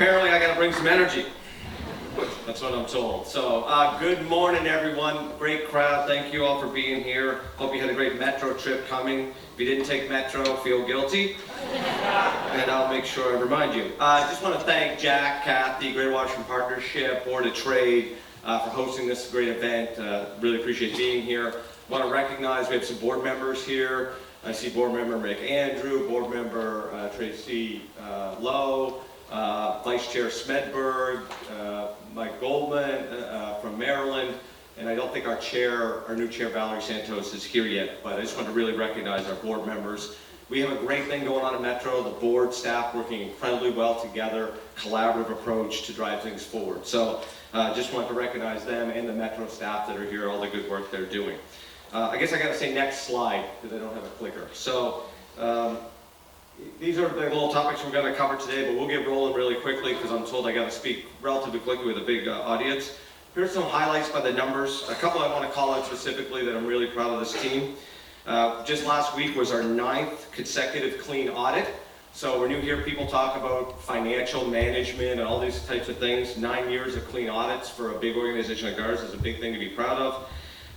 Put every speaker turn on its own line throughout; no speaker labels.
apparently I gotta bring some energy. That's what I'm told. So, good morning everyone. Great crowd. Thank you all for being here. Hope you had a great Metro trip coming. If you didn't take Metro, feel guilty. And I'll make sure I remind you. I just want to thank Jack, Kathy, Greater Washington Partnership, Board of Trade for hosting this great event. Really appreciate being here. Want to recognize we have some board members here. I see board member Rick Andrew, board member Tracy Lowe, Vice Chair Smedberg, Mike Goldman from Maryland, and I don't think our new chair Valerie Santos is here yet, but I just want to really recognize our board members. We have a great thing going on in Metro, the board staff working incredibly well together, collaborative approach to drive things forward. So just want to recognize them and the Metro staff that are here, all the good work they're doing. I guess I got to say next slide because I don't have a clicker. So these are the little topics we're going to cover today, but we'll get rolling really quickly because I'm told I got to speak relatively quickly with a big audience. Here's some highlights by the numbers. A couple I want to call out specifically that I'm really proud of this team. Just last week was our 9th consecutive clean audit. So when you hear people talk about financial management and all these types of things, 9 years of clean audits for a big organization like ours is a big thing to be proud of.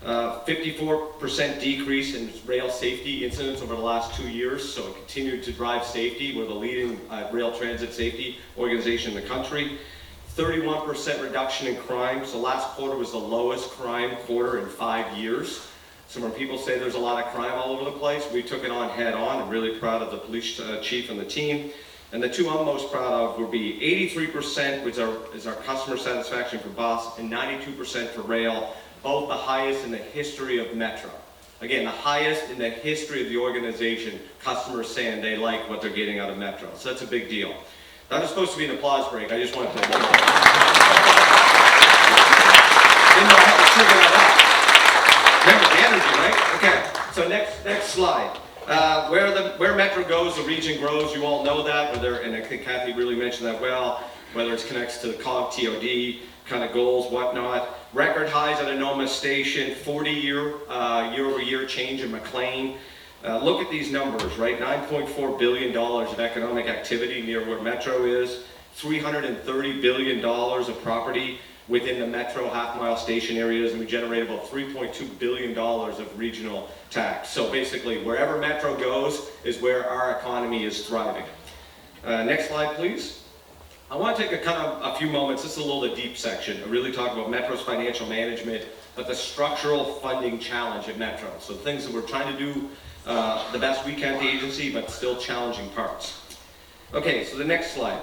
54% decrease in rail safety incidents over the last 2 years, so it continued to drive safety. We're the leading rail transit safety organization in the country. 31% reduction in crime, so last quarter was the lowest crime quarter in 5 years. So when people say there's a lot of crime all over the place, we took it on head on. I'm really proud of the police chief and the team. And the two I'm most proud of would be 83%, which is our customer satisfaction for bus, and 92% for rail. Both the highest in the history of Metro. Again, the highest in the history of the organization, customers saying they like what they're getting out of Metro. So that's a big deal. That was supposed to be an applause break. I just wanted to... Didn't know how to trigger that up. Remember the energy, right? Okay, so next slide. Where Metro goes, the region grows. You all know that. And I think Kathy really mentioned that well, whether it connects to the COG, TOD, kind of goals, whatnot. Record highs at Anoma Station, 40-year-over-year change in McLean. Look at these numbers, right? $9.4 billion of economic activity near where Metro is, $330 billion of property within the Metro half-mile station areas, and we generate about $3.2 billion of regional tax. So basically, wherever Metro goes is where our economy is thriving. Next slide, please. I want to take a few moments, this is a little deep section, to really talk about Metro's financial management, but the structural funding challenge at Metro. So things that we're trying to do the best we can at the agency, but still challenging parts. Okay, so the next slide.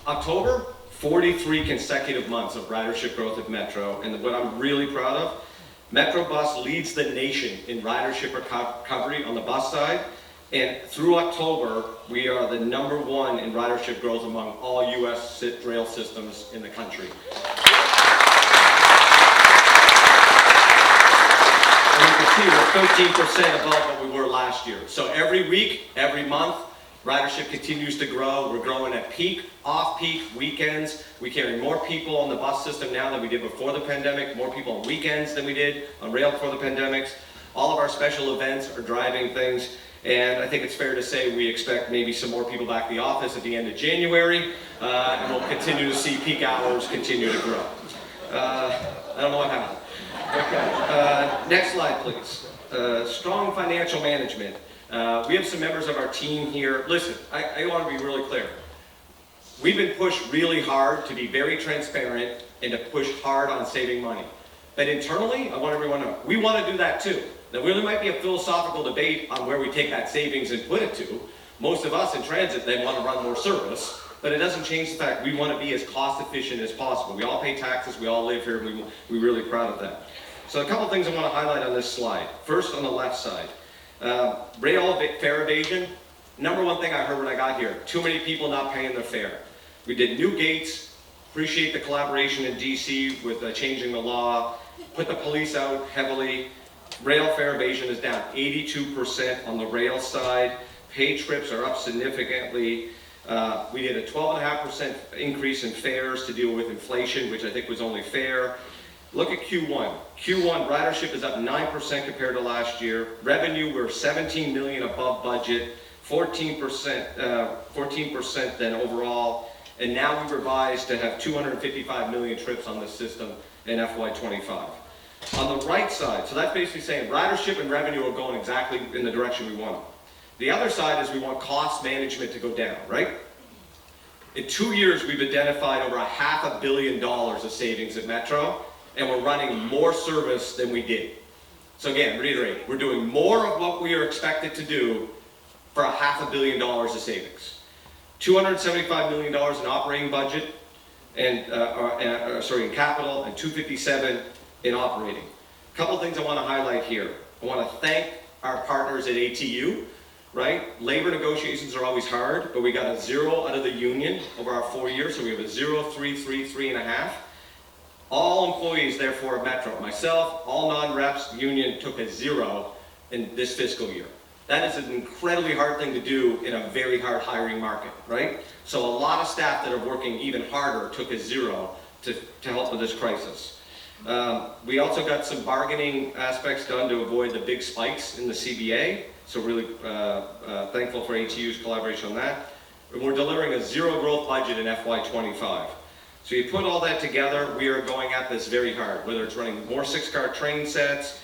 October, 43 consecutive months of ridership growth at Metro, and what I'm really proud of, Metro Bus leads the nation in ridership recovery on the bus side. And through October, we are the #1 in ridership growth among all U.S. rail systems in the country. And you can see we're 13% above what we were last year. So every week, every month, ridership continues to grow. We're growing at peak, off-peak, weekends. We carry more people on the bus system now than we did before the pandemic, more people on weekends than we did on rail before the pandemics. All of our special events are driving things. And I think it's fair to say we expect maybe some more people back in the office at the end of January, and we'll continue to see peak hours continue to grow. I don't know what happened. Okay, next slide, please. Strong financial management. We have some members of our team here. Listen, I want to be really clear. We've been pushed really hard to be very transparent and to push hard on saving money. But internally, I want everyone to know, we want to do that too. There really might be a philosophical debate on where we take that savings and put it to. Most of us in transit, they want to run more service, but it doesn't change the fact we want to be as cost efficient as possible. We all pay taxes, we all live here, and we're really proud of that. So a couple things I want to highlight on this slide. First, on the left side, rail fare evasion. #1 thing I heard when I got here, too many people not paying their fare. We did new gates, appreciate the collaboration in D.C. with changing the law, put the police out heavily. Rail fare evasion is down 82% on the rail side. Paid trips are up significantly. We did a 12.5% increase in fares to deal with inflation, which I think was only fair. Look at Q1. Q1 ridership is up 9% compared to last year. Revenue, we're $17 million above budget. 14% then overall, and now we revised to have 255 million trips on this system in FY25. On the right side, so that's basically saying ridership and revenue are going exactly in the direction we want them. The other side is we want cost management to go down, right? In 2 years, we've identified over $500 million of savings at Metro, and we're running more service than we did. So again, reiterate, we're doing more of what we are expected to do for $500 million of savings. $275 million in operating budget, and in capital, and $257 in operating. A couple things I want to highlight here. I want to thank our partners at ATU, right? Labor negotiations are always hard, but we got a 0 out of the union over our 4 years, so we have a 0, 3, 3, 3.5. All employees, therefore, at Metro, myself, all non-reps, union, took a 0 in this fiscal year. That is an incredibly hard thing to do in a very hard hiring market, right? So a lot of staff that are working even harder took a 0 to help with this crisis. We also got some bargaining aspects done to avoid the big spikes in the CBA, so really thankful for ATU's collaboration on that. And we're delivering a 0 growth budget in FY25. So you put all that together, we are going at this very hard, whether it's running more 6-car train sets,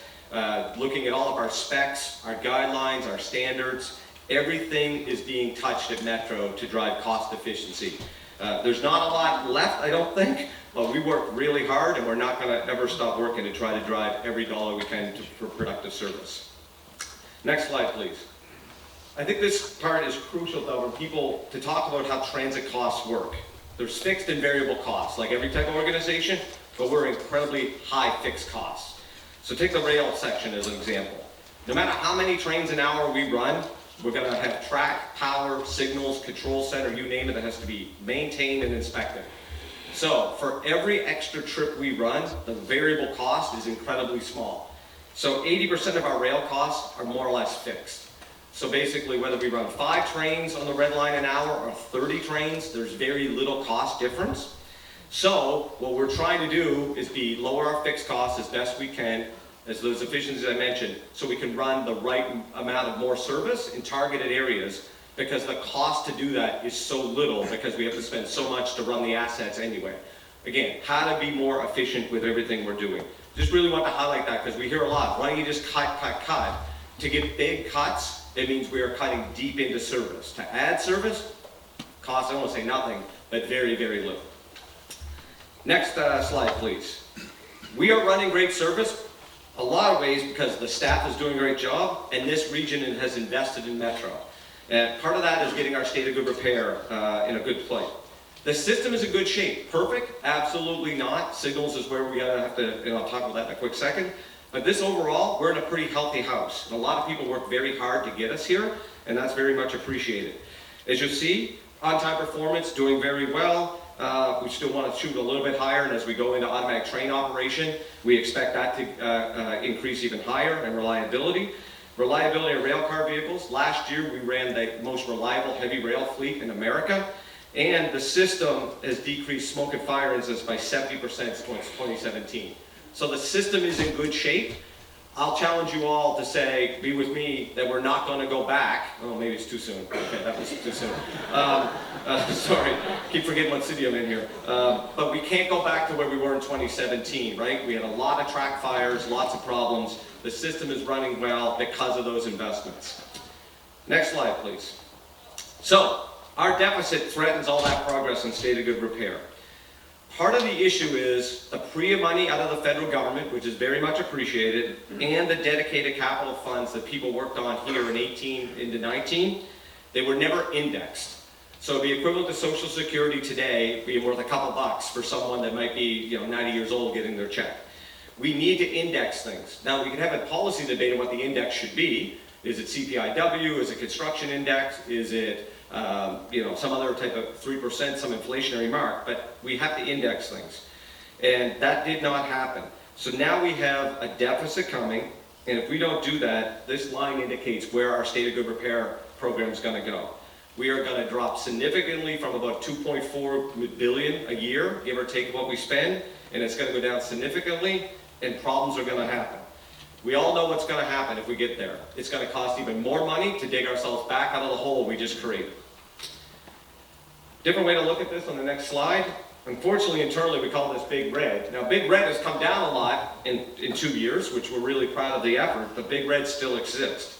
looking at all of our specs, our guidelines, our standards. Everything is being touched at Metro to drive cost efficiency. There's not a lot left, I don't think, but we work really hard, and we're not going to ever stop working to try to drive every dollar we can for productive service. Next slide, please. I think this part is crucial, though, for people to talk about how transit costs work. There's fixed and variable costs, like every type of organization, but we're incredibly high fixed costs. So take the rail section as an example. No matter how many trains an hour we run, we're going to have track, power, signals, control center, you name it, that has to be maintained and inspected. So for every extra trip we run, the variable cost is incredibly small. So 80% of our rail costs are more or less fixed. So basically, whether we run 5 trains on the red line an hour or 30 trains, there's very little cost difference. So what we're trying to do is lower our fixed costs as best we can, as those efficiencies I mentioned, so we can run the right amount of more service in targeted areas, because the cost to do that is so little because we have to spend so much to run the assets anyway. Again, how to be more efficient with everything we're doing. Just really want to highlight that because we hear a lot. Why don't you just cut? To get big cuts, it means we are cutting deep into service. To add service, costs, I don't want to say nothing, but very, very little. Next slide, please. We are running great service, a lot of ways because the staff is doing a great job, and this region has invested in Metro. And part of that is getting our state of good repair in a good place. The system is in good shape. Perfect? Absolutely not. Signals is where we have to, I'll talk about that in a quick second. But this overall, we're in a pretty healthy house. And a lot of people work very hard to get us here, and that's very much appreciated. As you see, on-time performance, doing very well. We still want to shoot a little bit higher, and as we go into automatic train operation, we expect that to increase even higher, and reliability. Reliability of rail car vehicles. Last year, we ran the most reliable heavy rail fleet in America, and the system has decreased smoke and fire incidents by 70% since 2017. So the system is in good shape. I'll challenge you all to say, be with me, that we're not going to go back. Oh, maybe it's too soon. Okay, that was too soon. Sorry, keep forgetting what city I'm in here. But we can't go back to where we were in 2017, right? We had a lot of track fires, lots of problems. The system is running well because of those investments. Next slide, please. So, our deficit threatens all that progress in state of good repair. Part of the issue is the PREA money out of the federal government, which is very much appreciated, and the dedicated capital funds that people worked on here in 18 into 19, they were never indexed. So it'd be equivalent to Social Security today, being worth a couple bucks for someone that might be 90 years old getting their check. We need to index things. Now, we can have a policy debate on what the index should be. Is it CPIW? Is it construction index? Is it some other type of 3%, some inflationary mark, but we have to index things. And that did not happen. So now we have a deficit coming, and if we don't do that, this line indicates where our state of good repair program is going to go. We are going to drop significantly from about $2.4 billion a year, give or take what we spend, and it's going to go down significantly, and problems are going to happen. We all know what's going to happen if we get there. It's going to cost even more money to dig ourselves back out of the hole we just created. Different way to look at this on the next slide. Unfortunately, internally, we call this Big Red. Now, Big Red has come down a lot in 2 years, which we're really proud of the effort, but Big Red still exists.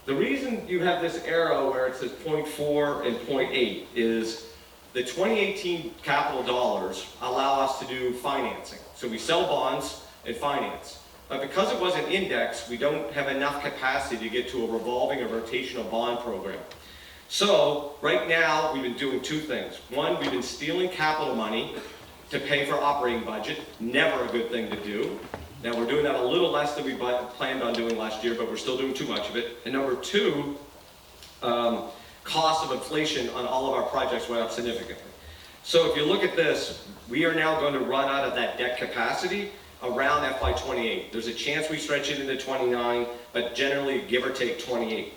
The reason you have this arrow where it says 0.4 and 0.8 is the 2018 capital dollars allow us to do financing. So we sell bonds and finance. But because it wasn't indexed, we don't have enough capacity to get to a revolving or rotational bond program. So right now, we've been doing 2 things. One, we've been stealing capital money to pay for operating budget. Never a good thing to do. Now we're doing that a little less than we planned on doing last year, but we're still doing too much of it. And number 2, cost of inflation on all of our projects went up significantly. So if you look at this, we are now going to run out of that debt capacity around FY28. There's a chance we stretch it into 29, but generally give or take 28.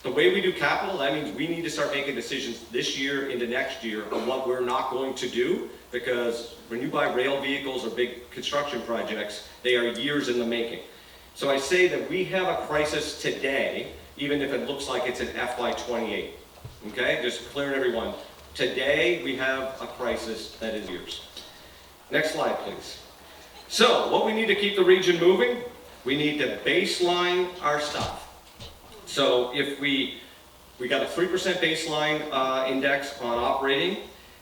The way we do capital, that means we need to start making decisions this year into next year on what we're not going to do, because when you buy rail vehicles or big construction projects, they are years in the making. So I say that we have a crisis today, even if it looks like it's an FY28. Okay, just clearing everyone. Today we have a crisis that is years. Next slide, please. So what we need to keep the region moving, we need to baseline our stuff. So if we got a 3% baseline index on operating,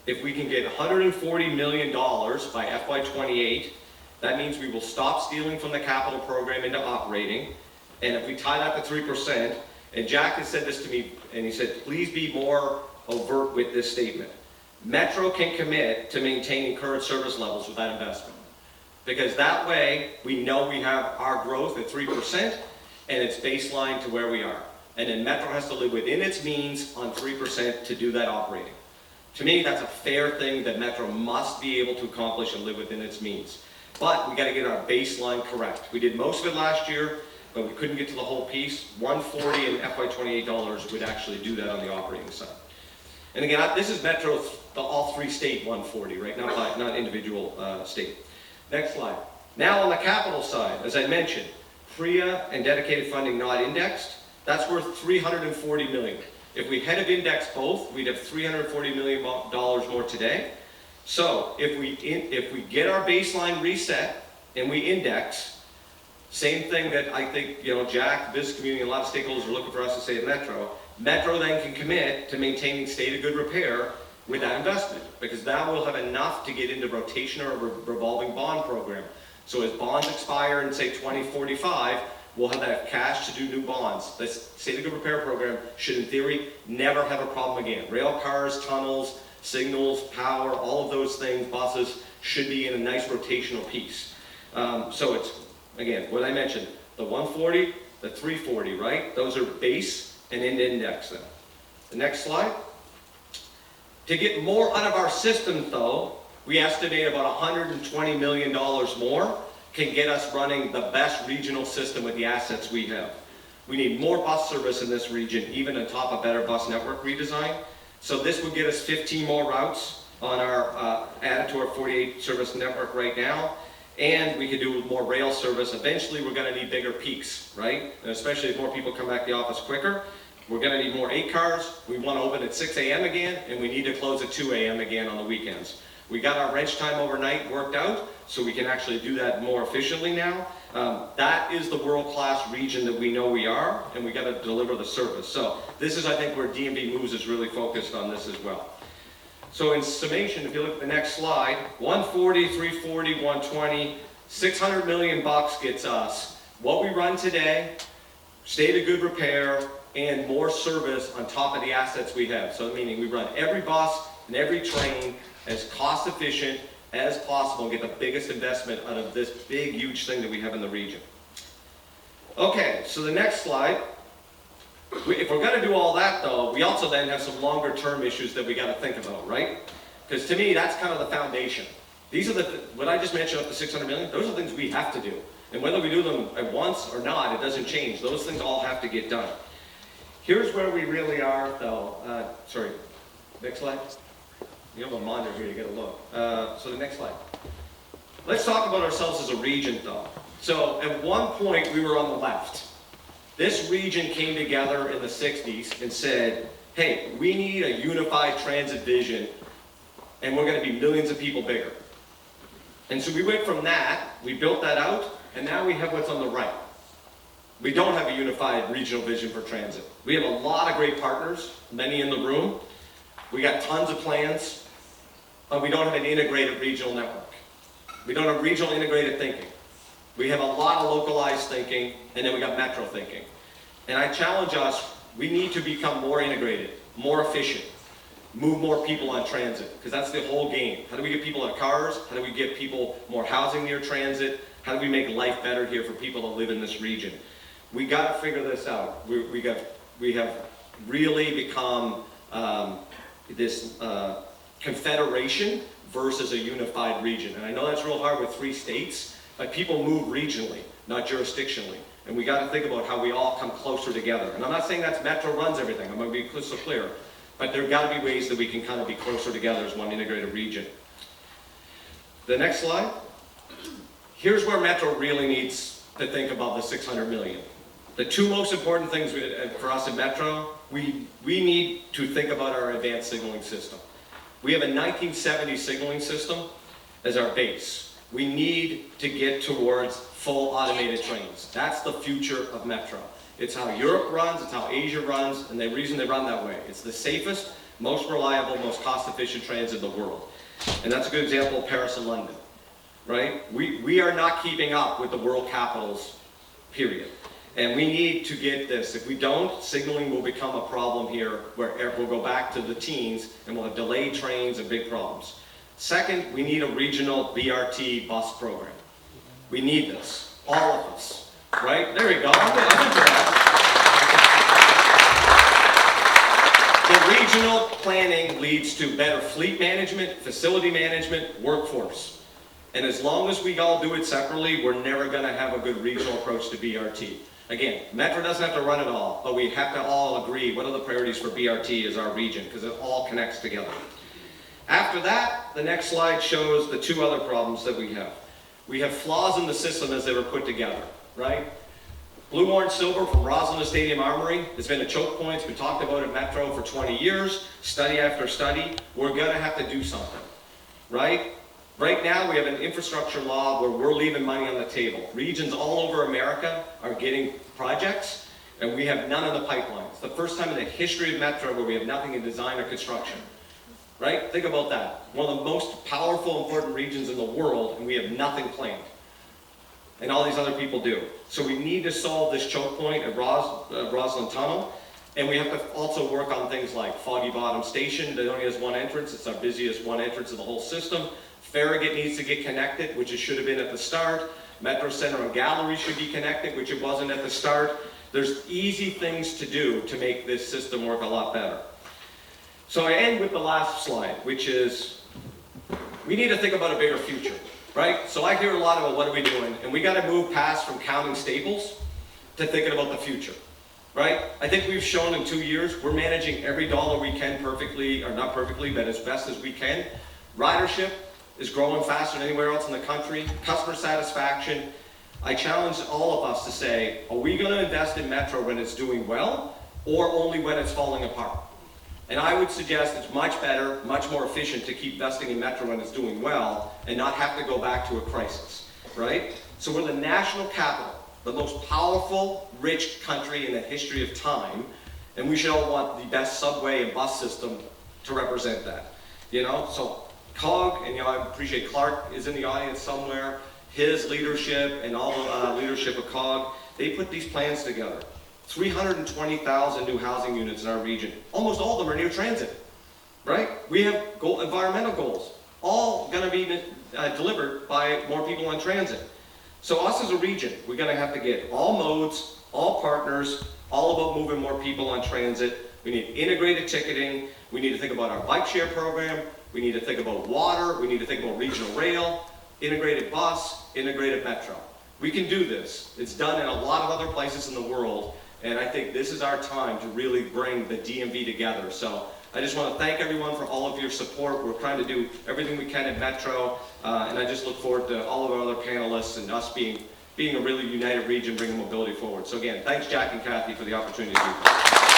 if we can get $140 million by FY28, that means we will stop stealing from the capital program into operating. And if we tie that to 3%, and Jack has said this to me, and he said, please be more overt with this statement. Metro can commit to maintaining current service levels with that investment. Because that way, we know we have our growth at 3%, and it's baseline to where we are. And then Metro has to live within its means on 3% to do that operating. To me, that's a fair thing that Metro must be able to accomplish and live within its means. But we got to get our baseline correct. We did most of it last year, but we couldn't get to the whole piece. 140 and FY28 dollars would actually do that on the operating side. And again, this is Metro, all 3 state 140, right? Not individual state. Next slide. Now on the capital side, as I mentioned, PREA and dedicated funding not indexed, that's worth $340 million. If we had have indexed both, we'd have $340 million more today. So if we get our baseline reset and we index, same thing that I think Jack, the business community, and a lot of stakeholders are looking for us to say at Metro. Metro then can commit to maintaining state of good repair with that investment, because that will have enough to get into rotation or revolving bond program. So as bonds expire in say 2045, we'll have that cash to do new bonds. The state of good repair program should in theory never have a problem again. Rail cars, tunnels, signals, power, all of those things, buses, should be in a nice rotational piece. So it's, again, what I mentioned, the 140, the 340, right? Those are base and index them. The next slide. To get more out of our system though, we estimate about $120 million more can get us running the best regional system with the assets we have. We need more bus service in this region, even on top of better bus network redesign. So this would get us 15 more routes on our, added to our 48 service network right now. And we could do more rail service. Eventually we're gonna need bigger peaks, right? And especially if more people come back to the office quicker. We're going to need more 8 cars. We want to open at 6 a.m. again, and we need to close at 2 a.m. again on the weekends. We got our wrench time overnight worked out, so we can actually do that more efficiently now. That is the world-class region that we know we are, and we got to deliver the service. So this is, I think, where DMV Moves is really focused on this as well. So in summation, if you look at the next slide, 140, 340, 120, $600 million gets us what we run today, state of good repair, and more service on top of the assets we have. So meaning we run every bus and every train as cost efficient as possible and get the biggest investment out of this big, huge thing that we have in the region. Okay, so the next slide. If we're going to do all that though, we also then have some longer term issues that we got to think about, right? Because to me, that's kind of the foundation. These are what I just mentioned up to $600 million, those are things we have to do. And whether we do them at once or not, it doesn't change. Those things all have to get done. Here's where we really are, though. Sorry, next slide. You have a monitor here, you gotta look. So the next slide. Let's talk about ourselves as a region, though. So at one point, we were on the left. This region came together in the 60s and said, hey, we need a unified transit vision, and we're going to be millions of people bigger. And so we went from that, we built that out, and now we have what's on the right. We don't have a unified regional vision for transit. We have a lot of great partners, many in the room. We got tons of plans, but we don't have an integrated regional network. We don't have regional integrated thinking. We have a lot of localized thinking, and then we got metro thinking. And I challenge us, we need to become more integrated, more efficient, move more people on transit, because that's the whole game. How do we get people in cars? How do we get people more housing near transit? How do we make life better here for people that live in this region? We got to figure this out. We have really become this confederation versus a unified region. And I know that's real hard with 3 states, but people move regionally, not jurisdictionally. And we got to think about how we all come closer together. And I'm not saying that's Metro runs everything. I'm going to be crystal clear. But there have got to be ways that we can kind of be closer together as one integrated region. The next slide. Here's where Metro really needs to think about the $600 million. The 2 most important things for us in Metro, we need to think about our advanced signaling system. We have a 1970 signaling system as our base. We need to get towards full automated trains. That's the future of Metro. It's how Europe runs, it's how Asia runs, and the reason they run that way. It's the safest, most reliable, most cost-efficient trains in the world. And that's a good example of Paris and London, right? We are not keeping up with the world capitals, period. And we need to get this. If we don't, signaling will become a problem here where we'll go back to the teens and we'll have delayed trains and big problems. Second, we need a regional BRT bus program. We need this, all of us, right? There we go. The regional planning leads to better fleet management, facility management, workforce. And as long as we all do it separately, we're never going to have a good regional approach to BRT. Again, Metro doesn't have to run it all, but we have to all agree what are the priorities for BRT as our region, because it all connects together. After that, the next slide shows the 2 other problems that we have. We have flaws in the system as they were put together, right? Blue, orange, silver from Rosslyn to Stadium Armory has been a choke point. It's been talked about at Metro for 20 years, study after study. We're going to have to do something, right? Right now, we have an infrastructure law where we're leaving money on the table. Regions all over America are getting projects, and we have none in the pipeline. It's the first time in the history of Metro where we have nothing in design or construction, right? Think about that. One of the most powerful, important regions in the world, and we have nothing planned. And all these other people do. So we need to solve this choke point at Rosslyn Tunnel, and we have to also work on things like Foggy Bottom Station that only has 1 entrance. It's our busiest 1 entrance of the whole system. Farragut needs to get connected, which it should have been at the start. Metro Center and Gallery should be connected, which it wasn't at the start. There's easy things to do to make this system work a lot better. So I end with the last slide, which is we need to think about a bigger future, right? So I hear a lot about what are we doing, and we got to move past from counting staples to thinking about the future, right? I think we've shown in 2 years we're managing every dollar we can perfectly, or not perfectly, but as best as we can. Ridership is growing faster than anywhere else in the country. Customer satisfaction. I challenge all of us to say, are we going to invest in Metro when it's doing well, or only when it's falling apart? And I would suggest it's much better, much more efficient to keep investing in Metro when it's doing well and not have to go back to a crisis, right? So we're the national capital, the most powerful, rich country in the history of time, and we should all want the best subway and bus system to represent that, you know? So COG, and I appreciate Clarke is in the audience somewhere, his leadership and all the leadership of COG, they put these plans together. 320,000 new housing units in our region. Almost all of them are near transit, right? We have environmental goals, all going to be delivered by more people on transit. So us as a region, we're going to have to get all modes, all partners, all about moving more people on transit. We need integrated ticketing. We need to think about our bike share program. We need to think about water. We need to think about regional rail, integrated bus, integrated metro. We can do this. It's done in a lot of other places in the world, and I think this is our time to really bring the DMV together. So I just want to thank everyone for all of your support. We're trying to do everything we can at Metro, and I just look forward to all of our other panelists and us being being a really united region, bringing mobility forward. So again, thanks Jack and Kathy for the opportunity to do this.